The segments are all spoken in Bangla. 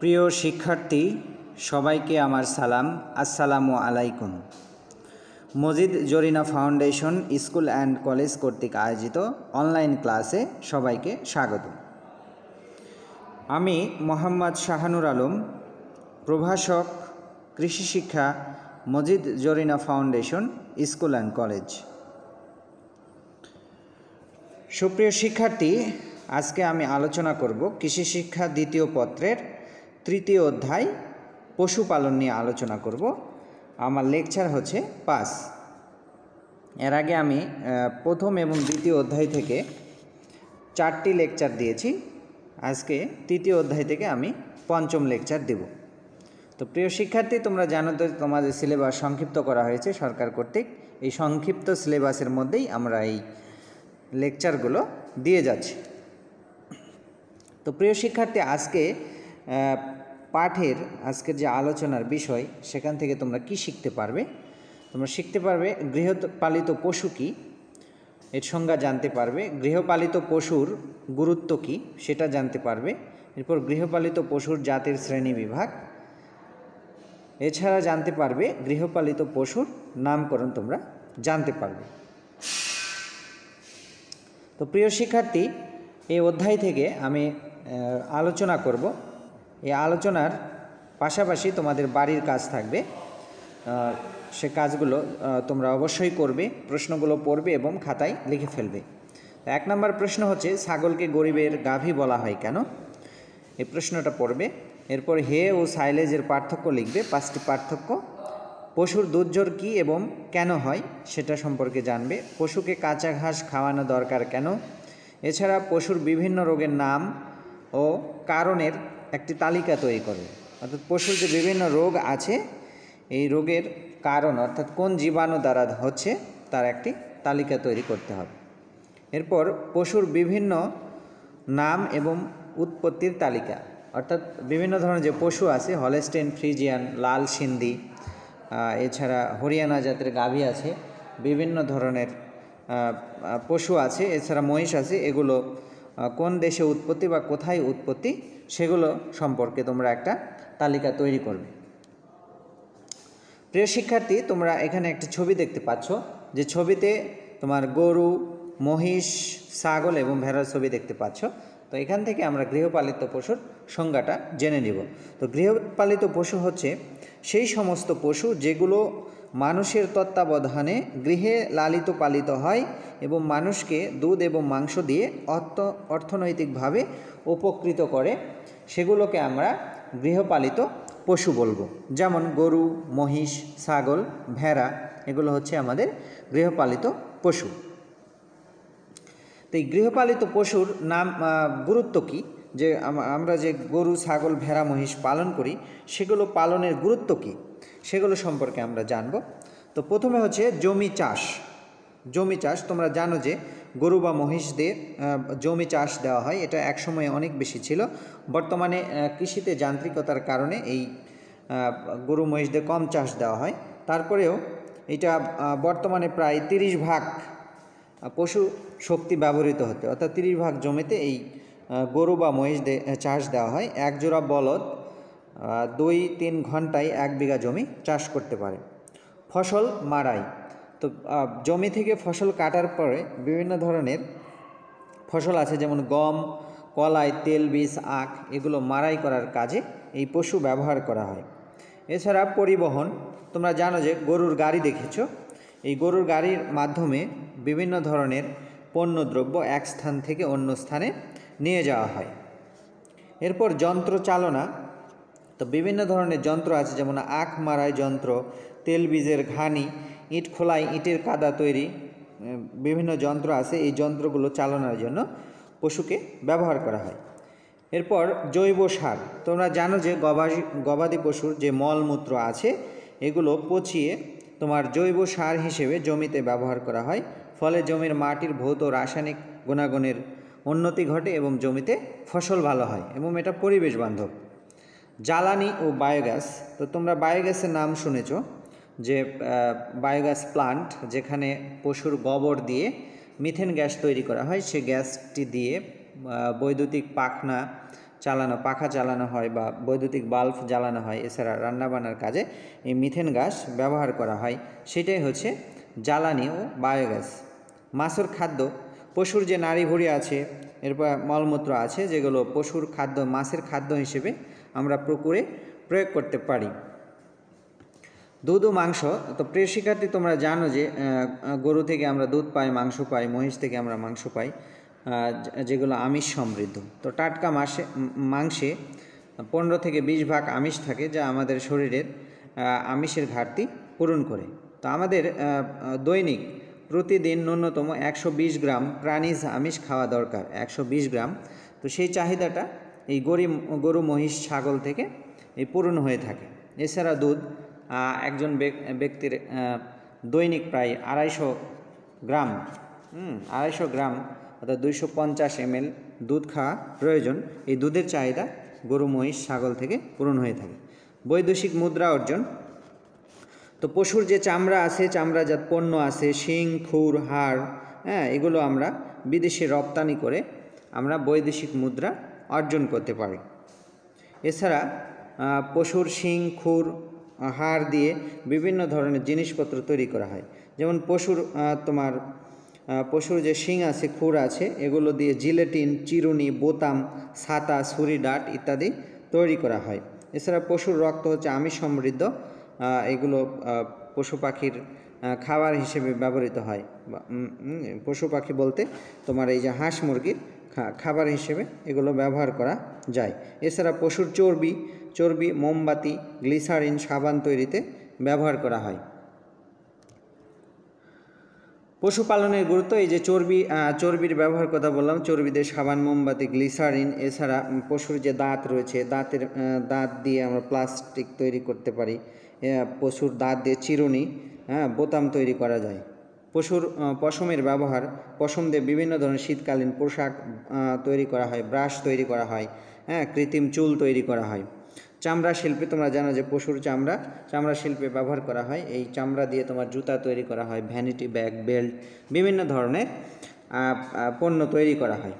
প্রিয় শিক্ষার্থী সবাইকে আমার সালাম। আসসালামু আলাইকুম। Majid Zarina foundation school and college কর্তৃক আয়োজিত অনলাইন ক্লাসে সবাইকে স্বাগত। আমি মোহাম্মদ শাহানুর আলম, প্রভাষক, কৃষি শিক্ষা, Majid Zarina foundation school and college. সুপ্রিয় শিক্ষার্থী, আজকে আমি আলোচনা করব কৃষি শিক্ষা দ্বিতীয় পত্রের তৃতীয় অধ্যায় পশুপালন নিয়ে আলোচনা করব। আমার লেকচার হচ্ছে 5। এর আগে আমি প্রথম এবং দ্বিতীয় অধ্যায় থেকে 4টি লেকচার দিয়েছি। আজকে তৃতীয় অধ্যায় থেকে আমি পঞ্চম লেকচার দেব। তো প্রিয় শিক্ষার্থী, তোমরা জানো তো তোমাদের সিলেবাস সংক্ষিপ্ত করা হয়েছে সরকার কর্তৃক। এই সংক্ষিপ্ত সিলেবাসের মধ্যেই আমরা এই লেকচারগুলো দিয়ে যাচ্ছি। তো প্রিয় শিক্ষার্থী, আজকের যে আলোচনার বিষয়, সেখান থেকে তোমরা কি শিখতে পারবে? তোমরা শিখতে পারবে গৃহপালিত পশু কি, এর সংজ্ঞা জানতে পারবে। গৃহপালিত পশুর গুরুত্ব কি সেটা জানতে পারবে। এরপর গৃহপালিত পশুর জাতের শ্রেণী বিভাগ, এছাড়া জানতে পারবে গৃহপালিত পশুর নামকরণ তোমরা জানতে পারবে। তো প্রিয় শিক্ষার্থী, এই অধ্যায় থেকে আমি আলোচনা করব। এই আলোচনার পাশাপাশি তোমাদের বাড়ির কাজ থাকবে। সে কাজগুলো তোমরা অবশ্যই করবে, প্রশ্নগুলো পড়বে এবং খাতায় লিখে ফেলবে। 1 নম্বর প্রশ্ন হচ্ছে, ছাগলকে গরিবের গাভী বলা হয় কেন? এই প্রশ্নটা পড়বে। এরপর হে ও সাইলেজের পার্থক্য লিখবে, 5টি পার্থক্য। পশুর দুধ কী এবং কেন হয় সেটা সম্পর্কে জানবে। পশুকে কাঁচা ঘাস খাওয়ানো দরকার কেন? এছাড়া পশুর বিভিন্ন রোগের নাম ও কারণের একটি তালিকা তৈরি করবে। অর্থাৎ পশুর যে বিভিন্ন রোগ আছে, এই রোগের কারণ অর্থাৎ কোন জীবাণু দ্বারা হচ্ছে তার একটি তালিকা তৈরি করতে হবে। এরপর পশুর বিভিন্ন নাম এবং উৎপত্তির তালিকা, অর্থাৎ বিভিন্ন ধরনের যে পশু আছে, হলস্টেইন ফ্রিজিয়ান, লাল সিন্ধি, এছাড়া হরিয়ানা জাতের গাভী আছে, বিভিন্ন ধরনের পশু আছে, এছাড়া মহিষ আছে, এগুলো কোন দেশে উৎপত্তি বা কোথায় উৎপত্তি সেগুলো সম্পর্কে তোমরা একটা তালিকা তৈরি করবে। প্রিয় শিক্ষার্থী, তোমরা এখানে একটি ছবি দেখতে পাচ্ছ, যে ছবিতে তোমার গরু, মহিষ, ছাগল এবং ভেড়ার ছবি দেখতে পাচ্ছ। তো এখান থেকে আমরা গৃহপালিত পশুর সংজ্ঞাটা জেনে নিব। তো গৃহপালিত পশু হচ্ছে সেই সমস্ত পশু যেগুলো মানুষের তত্ত্বাবধানে গৃহে লালিত পালিত হয় এবং মানুষকে দুধ এবং মাংস দিয়ে অর্থনৈতিকভাবে উপকৃত করে, সেগুলোকে আমরা গৃহপালিত পশু বলবো। যেমন গরু, মহিষ, ছাগল, ভেড়া, এগুলো হচ্ছে আমাদের গৃহপালিত পশু। তো এই গৃহপালিত পশুর নাম গুরুত্ব কি, যে আমরা যে গরু, ছাগল, ভেড়া, মহিষ পালন করি, সেগুলো পালনের গুরুত্ব কি সেগুলো সম্পর্কে আমরা জানব। তো প্রথমে হচ্ছে জমি চাষ। তোমরা জানো যে গরু বা মহিষদের জমি চাষ দেওয়া হয়। এটা একসময় অনেক বেশি ছিল। বর্তমানে কৃষিতে যান্ত্রিকতার কারণে এই গরু মহিষদের কম চাষ দেওয়া হয়। তারপরেও এটা বর্তমানে প্রায় 30 ভাগ পশু শক্তি ব্যবহৃত হতে, অর্থাৎ 30 ভাগ জমিতে এই গরু বা মহিষদের চাষ দেওয়া হয়। এক জোড়া বলদ 2-3 ঘন্টায় 1 বিঘা জমি চাষ করতে পারে। ফসল মাড়াই, তো জমি থেকে ফসল কাটার পরে বিভিন্ন ধরনের ফসল আছে, যেমন গম, কলাই, তেল বীজ, আখ, এগুলো মাড়াই করার কাজে এই পশু ব্যবহার করা হয়। এছাড়া পরিবহন, তোমরা জানো যে গরুর গাড়ি দেখেছ। এই গরুর গাড়ির মাধ্যমে বিভিন্ন ধরনের পণ্যদ্রব্য এক স্থান থেকে অন্য স্থানে নিয়ে যাওয়া হয়। এরপর যন্ত্র চালনা, তো বিভিন্ন ধরনের যন্ত্র আছে, যেমন আখ মাড়াই যন্ত্র, তেল বীজের ঘানি, ইট খোলাই, ইটের কাদা তৈরি, বিভিন্ন যন্ত্র আছে। এই যন্ত্রগুলো চালনার জন্য পশুকে ব্যবহার করা হয়। এরপর জৈব সার, তোমরা জানো যে গবাদি পশুর যে মলমূত্র আছে, এগুলো পচিয়ে তোমার জৈব সার হিসেবে জমিতে ব্যবহার করা হয়। ফলে জমির মাটির ভৌত রাসায়নিক গুণাগুণের উন্নতি ঘটে এবং জমিতে ফসল ভালো হয় এবং এটা পরিবেশ বান্ধব। জ্বালানি ও বায়োগ্যাস, তো তোমরা বায়োগ্যাসের নাম শুনেছ, যে বায়োগ্যাস প্লান্ট, যেখানে পশুর গোবর দিয়ে মিথেন গ্যাস তৈরি করা হয়। সে গ্যাসটি দিয়ে বৈদ্যুতিক পাখনা চালানো, পাখা চালানো হয় বা বৈদ্যুতিক বাল্ব জ্বালানো হয়, এছাড়া রান্নাবান্নার কাজে এই মিথেন গ্যাস ব্যবহার করা হয়, সেটাই হচ্ছে জ্বালানি ও বায়োগ্যাস। মাছের খাদ্য, পশুর যে নাড়ি ভুঁড়ি আছে, এরপর মলমূত্র আছে, যেগুলো পশুর খাদ্য, মাছের খাদ্য হিসেবে আমরা পুকুরে প্রয়োগ করতে পারি। দুধ ও মাংস, তো প্রিয় শিক্ষার্থী তোমরা জানো যে গরু থেকে আমরা দুধ পাই, মাংস পাই, মহিষ থেকে আমরা মাংস পাই, যেগুলো আমিষ সমৃদ্ধ। তো টাটকা মাংসে 15 থেকে 20 ভাগ আমিষ থাকে, যা আমাদের শরীরের আমিষের ঘাটতি পূরণ করে। তো আমাদের দৈনিক প্রতিদিন ন্যূনতম 120 গ্রাম প্রাণীজ আমিষ খাওয়া দরকার, 120 গ্রাম। তো সেই চাহিদাটা এই গরু, মহিষ, ছাগল থেকে এই পূরণ হয়ে থাকে। এছাড়া দুধ, একজন ব্যক্তির দৈনিক প্রায় 250 গ্রাম 250 গ্রাম অর্থাৎ 250 ml দুধ খাওয়া প্রয়োজন। এই দুধের চাহিদা গরু, মহিষ, ছাগল থেকে পূরণ হয়ে থাকে। বৈদেশিক মুদ্রা অর্জন, তো পশুর যে চামড়া আছে, চামড়াজাত পণ্য আছে, শিং, খুর, হাড়, এগুলো আমরা বিদেশে রপ্তানি করে আমরা বৈদেশিক মুদ্রা অর্জন করতে পারি। এছাড়া পশুর শিং, খুর, হাড় দিয়ে বিভিন্ন ধরনের জিনিসপত্র তৈরি করা হয়। যেমন পশুর যে শিং আছে, খুর আছে, এগুলো দিয়ে জিলেটিন, চিরুনি, বোতাম, ছাতা, ছুরি, ডাট ইত্যাদি তৈরি করা হয়। এছাড়া পশুর রক্ত হচ্ছে আমিষ সমৃদ্ধ, এগুলো পশু পাখির খাবার হিসেবে ব্যবহৃত হয়। পশু পাখি বলতে তোমার এই যে হাঁস মুরগির খাবার হিসেবে এগুলো ব্যবহার করা যায়। এছাড়া পশুর চর্বি মোমবাতি, গ্লিসারিন, সাবান তৈরিতে ব্যবহার করা হয়। পশুপালনের গুরুত্ব, এই যে চর্বির ব্যবহার কথা বললাম, চর্বিতে সাবান, মোমবাতি, গ্লিসারিন, এছাড়া পশুর যে দাঁত রয়েছে, দাঁত দিয়ে আমরা প্লাস্টিক তৈরি করতে পারি। পশুর দাঁত দিয়ে চিরুনি, বোতাম তৈরি করা যায়। পশুর পশমের ব্যবহার, পশম দিয়ে বিভিন্ন ধরনের শীতকালীন পোশাক তৈরি করা হয়, ব্রাশ তৈরি করা হয়, কৃত্রিম চুল তৈরি করা হয়। চামড়া শিল্পে তোমরা জানো যে পশুর চামড়া শিল্পে ব্যবহার করা হয়। এই চামড়া দিয়ে তোমার জুতা তৈরি করা হয়, ভ্যানিটি ব্যাগ, বেল্ট, বিভিন্ন ধরনের পণ্য তৈরি করা হয়।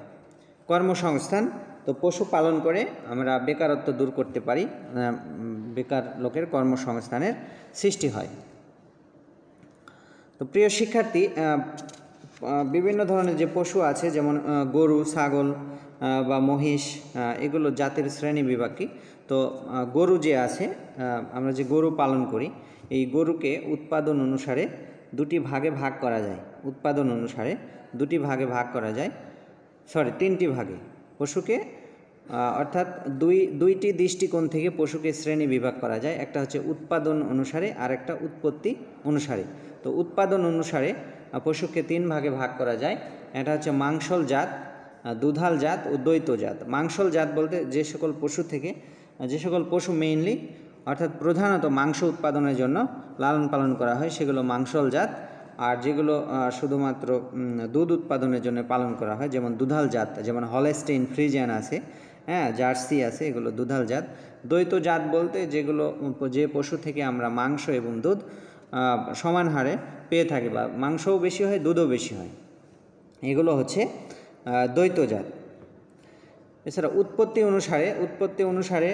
কর্মসংস্থান, তো পশু পালন করে আমরা বেকারত্ব দূর করতে পারি, বেকার লোকের কর্মসংস্থানের সৃষ্টি হয়। তো প্রিয় শিক্ষার্থী, বিভিন্ন ধরনের যে পশু আছে, যেমন গরু, ছাগল বা মহিষ, এগুলো জাতের শ্রেণী বিভাগী। তো গরু যে আছে, আমরা যে গরু পালন করি, এই গরুকে উৎপাদন অনুসারে দুটি ভাগে ভাগ করা যায়। তিনটি ভাগে পশুকে, অর্থাৎ দুইটি দৃষ্টিকোণ থেকে পশুকে শ্রেণী বিভাগ করা যায়। একটা হচ্ছে উৎপাদন অনুসারে, আর একটা উৎপত্তি অনুসারে। তো উৎপাদন অনুসারে পশুকে 3 ভাগে ভাগ করা যায়। এটা হচ্ছে মাংসল জাত, দুধাল জাত ও দ্বৈত জাত। মাংসল জাত বলতে যে সকল পশু মেইনলি অর্থাৎ প্রধানত মাংস উৎপাদনের জন্য লালন পালন করা হয়, সেগুলো মাংসল জাত। আর যেগুলো শুধুমাত্র দুধ উৎপাদনের জন্য পালন করা হয়, যেমন দুধাল জাত, যেমন হলস্টেইন ফ্রিজিয়ান আছে, জার্সি আছে, এগুলো দুধাল জাত। দ্বৈত জাত বলতে যে পশু থেকে আমরা মাংস এবং দুধ সমান হারে পেয়ে থাকি, বা মাংসও বেশি হয়, দুধও বেশি হয়, এগুলো হচ্ছে দ্বৈত জাত। এছাড়া উৎপত্তি অনুসারে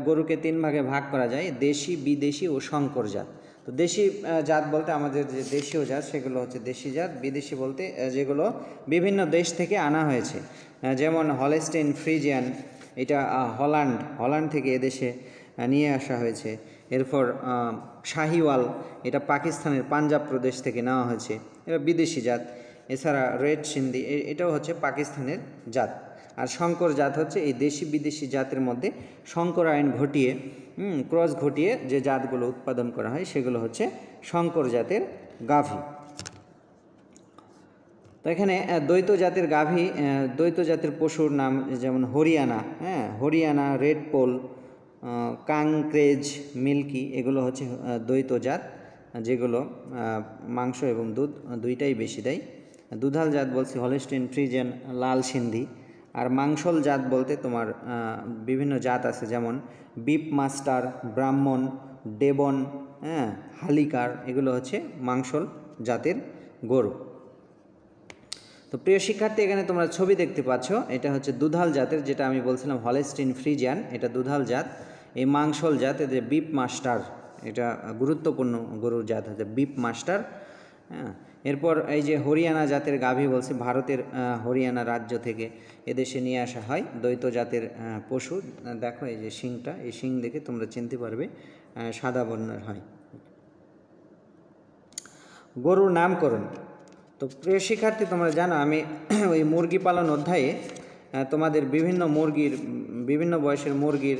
গরুকে 3 ভাগে ভাগ করা যায়, দেশি, বিদেশি ও শঙ্কর জাত। তো দেশি জাত বলতে আমাদের যে দেশীয় জাত, সেগুলো হচ্ছে দেশি জাত। বিদেশি বলতে যেগুলো বিভিন্ন দেশ থেকে আনা হয়েছে, যেমন হলস্টেইন ফ্রিজিয়ান, এটা হল্যান্ড থেকে এদেশে নিয়ে আসা হয়েছে। এরপর শাহিওয়াল, এটা পাকিস্তানের পাঞ্জাব প্রদেশ থেকে নেওয়া হয়েছে, এটা বিদেশি জাত। এছাড়া রেড সিন্ধি, এটাও হচ্ছে পাকিস্তানের জাত। আর শঙ্কর জাত হচ্ছে এই দেশি বিদেশি জাতের মধ্যে শঙ্করায়ন ঘটিয়ে, ক্রস ঘটিয়ে যে জাতগুলো উৎপাদন করা হয়, সেগুলো হচ্ছে শঙ্কর জাতের গাভী। তো এখানে দ্বৈত জাতের পশুর নাম যেমন হরিয়ানা, রেড পোল, কাংক্রেজ, মিল্কি, এগুলো হচ্ছে দ্বৈত জাত, যেগুলো মাংস এবং দুধ দুইটাই বেশি দেয়। দুধাল জাত বলছি হলস্টেইন ফ্রিজিয়ান, লাল সিন্ধি। আর মাংসল জাত বলতে তোমার বিভিন্ন জাত আছে, যেমন বিপ মাস্টার, ব্রাহ্মণ, ডেবন, হালিকার, এগুলো হচ্ছে মাংসল জাতের গরু। তো প্রিয় শিক্ষার্থী, এখানে তোমরা ছবি দেখতে পাচ্ছ, এটা হচ্ছে দুধাল জাতের, যেটা আমি বলছিলাম হলস্টিন ফ্রিজিয়ান, এটা দুধাল জাত। এই মাংসল জাত, এদের বিপ মাস্টার, এটা গুরুত্বপূর্ণ গরুর জাত হচ্ছে বিপ মাস্টার। হ্যাঁ, এরপর এই যে হরিয়ানা জাতের গাভী বলছে, ভারতের হরিয়ানা রাজ্য থেকে এদেশে নিয়ে আসা হয়, দ্বৈত জাতের পশু। দেখো এই যে শিংটা, এই শিং দেখে তোমরা চিনতে পারবে সাদা বর্ণের হয়। গরুর নামকরণ। তো প্রিয় শিক্ষার্থী, তোমরা জানো আমি ওই মুরগি পালন অধ্যায়ে তোমাদের বিভিন্ন বয়সের মুরগির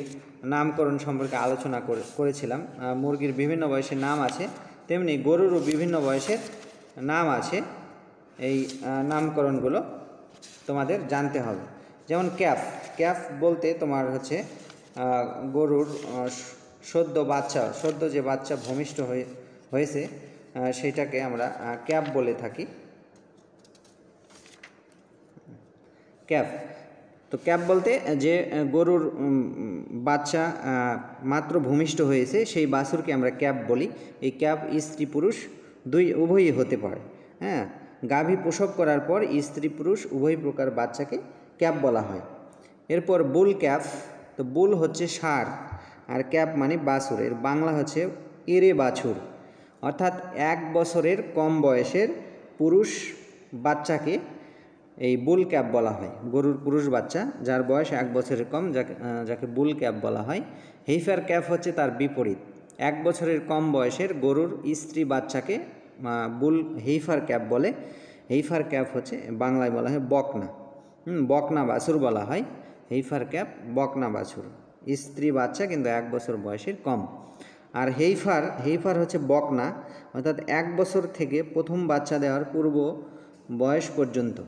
নামকরণ সম্পর্কে আলোচনা করেছিলাম। মুরগির বিভিন্ন বয়সের নাম আছে, তেমনি গরুরও বিভিন্ন বয়সের নাম আছে। এই নামকরণগুলো তোমাদের জানতে হবে। যেমন ক্যাফ বলতে তোমার হচ্ছে গরুর সদ্য যে বাচ্চা ভূমিষ্ঠ হয়েছে সেইটাকে আমরা ক্যাফ বলে থাকি। তো ক্যাফ বলতে যে গরুর বাচ্চা মাত্র ভূমিষ্ঠ হয়েছে সেই বাছুরকে আমরা ক্যাফ বলি। এই ক্যাফ স্ত্রী পুরুষ উভয়ই হতে পারে। হ্যাঁ, গাভী প্রসব করার পর স্ত্রী পুরুষ উভয় প্রকার বাচ্চাকে ক্যাফ বলা হয়। এরপর বুল ক্যাফ। তো বুল হচ্ছে ষাঁড় আর ক্যাফ মানে বাছুর, এর বাংলা হচ্ছে এরে বাছুর। অর্থাৎ 1 বছরের কম বয়সের পুরুষ বাচ্চাকে এই বুল ক্যাপ বলা হয়। গরুর পুরুষ বাচ্চা যার বয়স 1 বছরের কম, যাকে বুল ক্যাপ বলা হয়। হেইফার ক্যাপ হচ্ছে তার বিপরীত, 1 বছরের কম বয়সের গরুর স্ত্রী বাচ্চাকে বুল হেইফার ক্যাপ বলে। হেইফার ক্যাপ হচ্ছে বাংলায় বলা হয় বকনা। বকনা বাছুর বলা হয়। হেইফার ক্যাপ বকনা বাছুর, স্ত্রী বাচ্চা কিন্তু 1 বছর বয়সের কম। আর হেইফার হচ্ছে বকনা, অর্থাৎ 1 বছর থেকে প্রথম বাচ্চা দেওয়ার পূর্ব বয়স পর্যন্ত।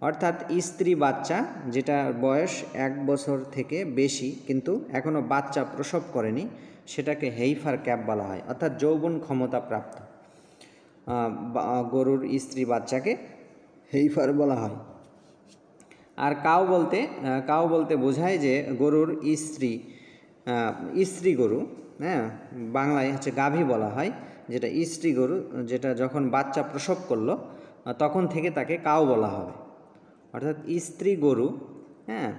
অর্থাৎ স্ত্রী বাচ্চা যেটা বয়স 1 বছর থেকে বেশি কিন্তু এখনও বাচ্চা প্রসব করেনি, সেটাকে হেইফার ক্যাপ বলা হয়। অর্থাৎ যৌবন ক্ষমতা প্রাপ্ত গরুর স্ত্রী বাচ্চাকে হেইফার বলা হয়। আর কাউ বলতে বোঝায় যে গরুর স্ত্রী গরু, হ্যাঁ, বাংলায় হচ্ছে গাভী বলা হয়, যেটা স্ত্রী গরু, যেটা যখন বাচ্চা প্রসব করলো তখন থেকে তাকে কাউ বলা হবে। অর্থাৎ স্ত্রী গরু, হ্যাঁ,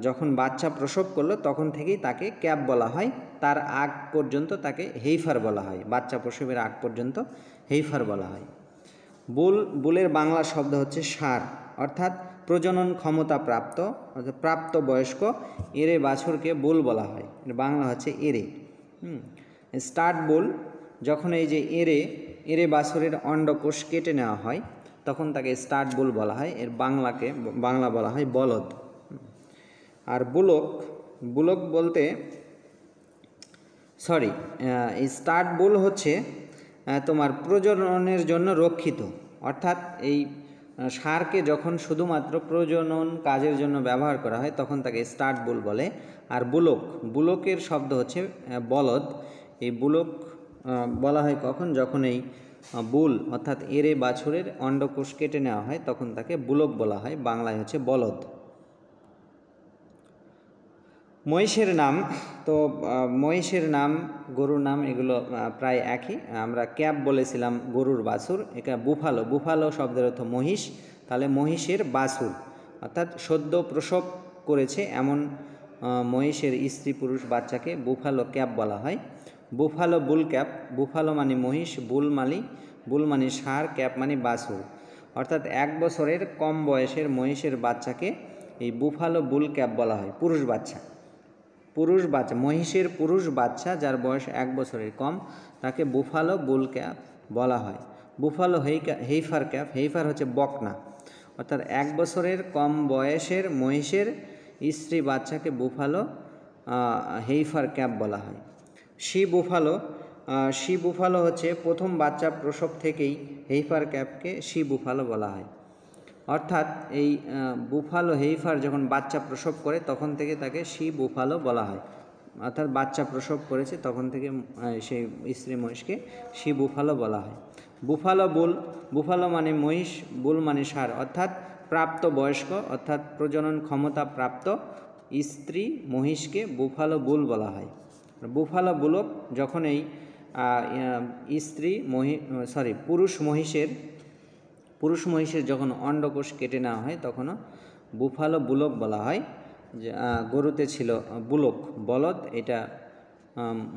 যখন বাচ্চা প্রসব করলো তখন থেকেই তাকে ক্যাপ বলা হয়, তার আগ পর্যন্ত তাকে হেইফার বলা হয়। বাচ্চা প্রসবের আগ পর্যন্ত হেইফার বলা হয়। বুলের বাংলা শব্দ হচ্ছে ষাঁড়, অর্থাৎ প্রজনন ক্ষমতা প্রাপ্ত বয়স্ক এরে বাছুরকে বুল বলা হয়। এর বাংলা হচ্ছে এরে। স্টার্ট বুল, যখন এই যে এরে বাছুরের অন্ডকোষ কেটে নেওয়া হয় তখন তাকে স্টার্ট বুল বলা হয়। এর বাংলা বলা হয় বলদ। আর বুলক বলতে এই স্টার্ট বুল হচ্ছে তোমার প্রজননের জন্য রক্ষিত। অর্থাৎ এই ষাঁড়কে যখন শুধুমাত্র প্রজনন কাজের জন্য ব্যবহার করা হয় তখন তাকে স্টার্ট বুল বলে। আর বুলকের শব্দ হচ্ছে বলদ। এই বুলক বলা হয় কখন, যখন এই বুল অর্থাৎ এরে বাছুরের অন্ডকোষ কেটে নেওয়া হয় তখন তাকে বুলক বলা হয়, বাংলায় হচ্ছে বলদ। মহিষের নাম। তো মহিষের নাম, গরুর নাম এগুলো প্রায় একই। আমরা ক্যাপ বলেছিলাম গরুর বাছুর, এটা বুফালো শব্দের অর্থ মহিষ, তাহলে মহিষের বাছুর অর্থাৎ সদ্য প্রসব করেছে এমন মহিষের স্ত্রী পুরুষ বাচ্চাকে বুফালো ক্যাপ বলা হয়। বুফালো বুল ক্যাপ, বুফালো মানে মহিষ, বুল মানে ষাঁড়, ক্যাপ মানে বাছুর। অর্থাৎ 1 বছরের কম বয়সের মহিষের বাচ্চাকে এই বুফালো বুল ক্যাপ বলা হয়। পুরুষ বাচ্চা, মহিষের পুরুষ বাচ্চা যার বয়স 1 বছরের কম তাকে বুফালো বুল ক্যাপ বলা হয়। বুফালো হেইফার ক্যাপ, হেইফার হচ্ছে বকনা, অর্থাৎ 1 বছরের কম বয়সের মহিষের স্ত্রী বাচ্চাকে বুফালো হেইফার ক্যাপ বলা হয়। শি বুফালো হচ্ছে প্রথম বাচ্চা প্রসব থেকেই হেইফার ক্যাপকে শি বুফালো বলা হয়। অর্থাৎ এই বুফালো হেইফার যখন বাচ্চা প্রসব করে তখন থেকে তাকে শি বুফালো বলা হয়। অর্থাৎ বাচ্চা প্রসব করেছে তখন থেকে সেই স্ত্রী মহিষকে শি বুফালো বলা হয়। বুফালো মানে মহিষ, বুল মানে ষাঁড়, অর্থাৎ প্রাপ্ত বয়স্ক অর্থাৎ প্রজনন ক্ষমতা প্রাপ্ত স্ত্রী মহিষকে বুফালো বুল বলা হয়। বুফালো বুলক যখন এই পুরুষ মহিষের পুরুষ মহিষের যখন অন্ডকোষ কেটে নেওয়া হয় তখনও বুফালো বুলক বলা হয়। যে গরুতে ছিল বুলক বলদ, এটা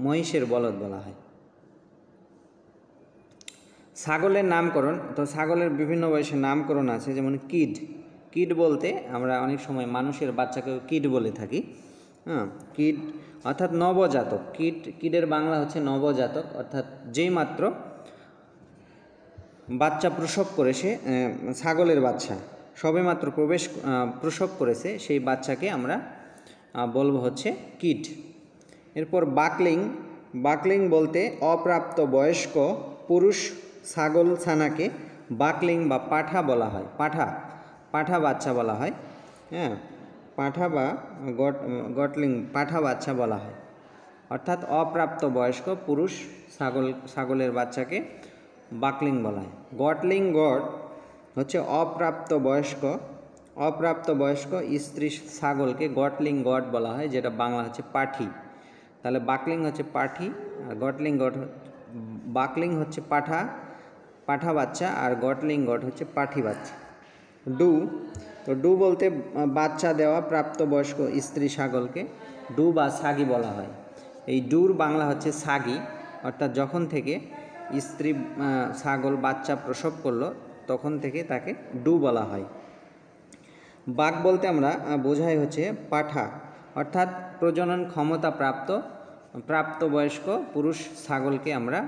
মহিষের বলদ বলা হয়। ছাগলের নামকরণ, তো ছাগলের বিভিন্ন বয়সের নামকরণ আছে, যেমন কিড। কিড বলতে আমরা অনেক সময় মানুষের বাচ্চাকেও কিড বলে থাকি। হ্যাঁ, কিড অর্থাৎ নবজাতক। কিডের বাংলা হচ্ছে নবজাতক, অর্থাৎ যেই মাত্র বাচ্চা প্রসব করেছে, ছাগলের বাচ্চা সবেমাত্র প্রসব করেছে, সেই বাচ্চাকে আমরা বলবো হচ্ছে কিড। এরপর বাকলিং। বাকলিং বলতে অপ্রাপ্ত বয়স্ক পুরুষ ছাগল ছানাকে বাকলিং বা পাঠা বলা হয়। পাঠা বাচ্চা বলা হয়। হ্যাঁ, পাঠা বা গটলিং পাঠা বাচ্চা বলা হয়, অর্থাৎ অপ্রাপ্ত বয়স্ক পুরুষ ছাগলের বাচ্চাকে বাকলিং বলা হয়। গটলিং গট হচ্ছে অপ্রাপ্ত বয়স্ক স্ত্রী ছাগলকে গটলিং গট বলা হয়, যেটা বাংলা হচ্ছে পাঠি। তাহলে বাকলিং হচ্ছে পাঠি, আর গটলিং গট, বাকলিং হচ্ছে পাঠা বাচ্চা, আর গটলিং গট হচ্ছে পাঠি বাচ্চা। ডু বলতে বাচ্চা দেওয়া প্রাপ্তবয়স্ক স্ত্রী ছাগলকে ডু বা সাগি বলা হয়। এই ডুর বাংলা হচ্ছে সাগি, অর্থাৎ যখন থেকে স্ত্রী ছাগল বাচ্চা প্রসব করলো তখন থেকে তাকে ডু বলা হয়। বাক বলতে আমরা বোঝাই হচ্ছে পাঠা, অর্থাৎ প্রজনন ক্ষমতা প্রাপ্তবয়স্ক পুরুষ ছাগলকে আমরা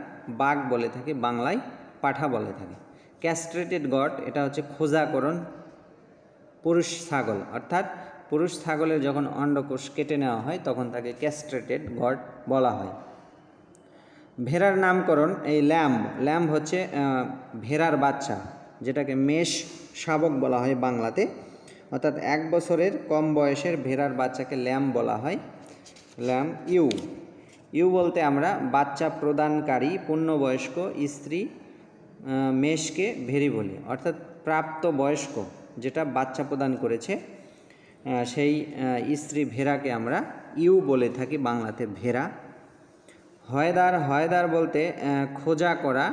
বাক বলে থাকি, বাংলায় পাঠা বলে থাকি। ক্যাস্ট্রেটেড গট, এটা হচ্ছে খোঁজাকরণ পুরুষ ছাগল, অর্থাৎ পুরুষ ছাগলের যখন অন্ডকোষ কেটে নেওয়া হয় তখন তাকে ক্যাস্ট্রেটেড গট বলা হয়। ভেড়ার নামকরণ, এই ল্যাম্ব হচ্ছে ভেড়ার বাচ্চা, যেটাকে মেষ শাবক বলা হয় বাংলাতে, অর্থাৎ 1 বছরের কম বয়সের ভেড়ার বাচ্চাকে ল্যাম্ব বলা হয়। ল্যাম্ব। ইউ বলতে আমরা বাচ্চা প্রদানকারী পূর্ণবয়স্ক স্ত্রী মেষকে ভেড়ি বলি, অর্থাৎ প্রাপ্তবয়স্ক যেটা বাচ্চা প্রদান করেছে সেই স্ত্রী ভেড়াকে আমরা ইউ বলে থাকি বাংলাতে ভেড়া। হয়দার বলতে খোঁজা করা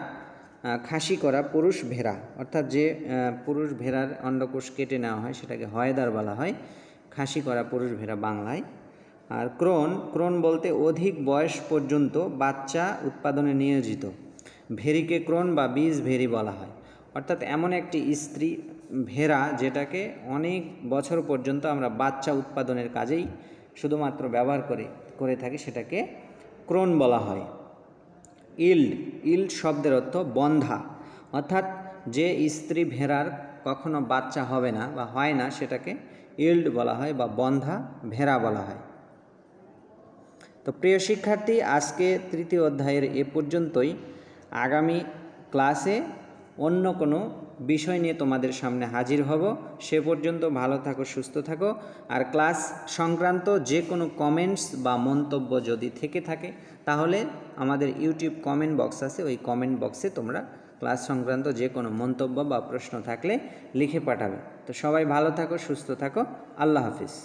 খাসি করা পুরুষ ভেড়া, অর্থাৎ যে পুরুষ ভেড়ার অন্ডকোষ কেটে নেওয়া হয় সেটাকে হয়দার বলা হয়, খাসি করা পুরুষ ভেড়া বাংলায়। আর ক্রোন বলতে অধিক বয়স পর্যন্ত বাচ্চা উৎপাদনে নিয়োজিত ভেড়িকে ক্রোন বা বীজ ভেড়ি বলা হয়, অর্থাৎ এমন একটি স্ত্রী ভেড়া যেটাকে অনেক বছর পর্যন্ত আমরা বাচ্চা উৎপাদনের কাজেই শুধুমাত্র ব্যবহার করে থাকি, সেটাকে ক্রোন বলা হয়। ইল্ড শব্দের অর্থ বন্ধা, অর্থাৎ যে স্ত্রী ভেড়ার কখনো বাচ্চা হবে না বা হয় না সেটাকে ইল্ড বলা হয় বা বন্ধা ভেড়া বলা হয়। তো প্রিয় শিক্ষার্থী, আজকে 3য় অধ্যায়ের এ পর্যন্তই। আগামী ক্লাসে অন্য কোনো বিষয় নিয়ে তোমাদের সামনে হাজির হব। সে পর্যন্ত ভালো থাকো, সুস্থ থাকো। আর ক্লাস সংক্রান্ত যে কোনো কমেন্টস বা মন্তব্য যদি থেকে থাকে তাহলে আমাদের ইউটিউব কমেন্ট বক্স আছে, ওই কমেন্ট বক্সে তোমরা ক্লাস সংক্রান্ত যে কোনো মন্তব্য বা প্রশ্ন থাকলে লিখে পাঠাবে। তো সবাই ভালো থাকো, সুস্থ থাকো। আল্লাহ হাফিজ।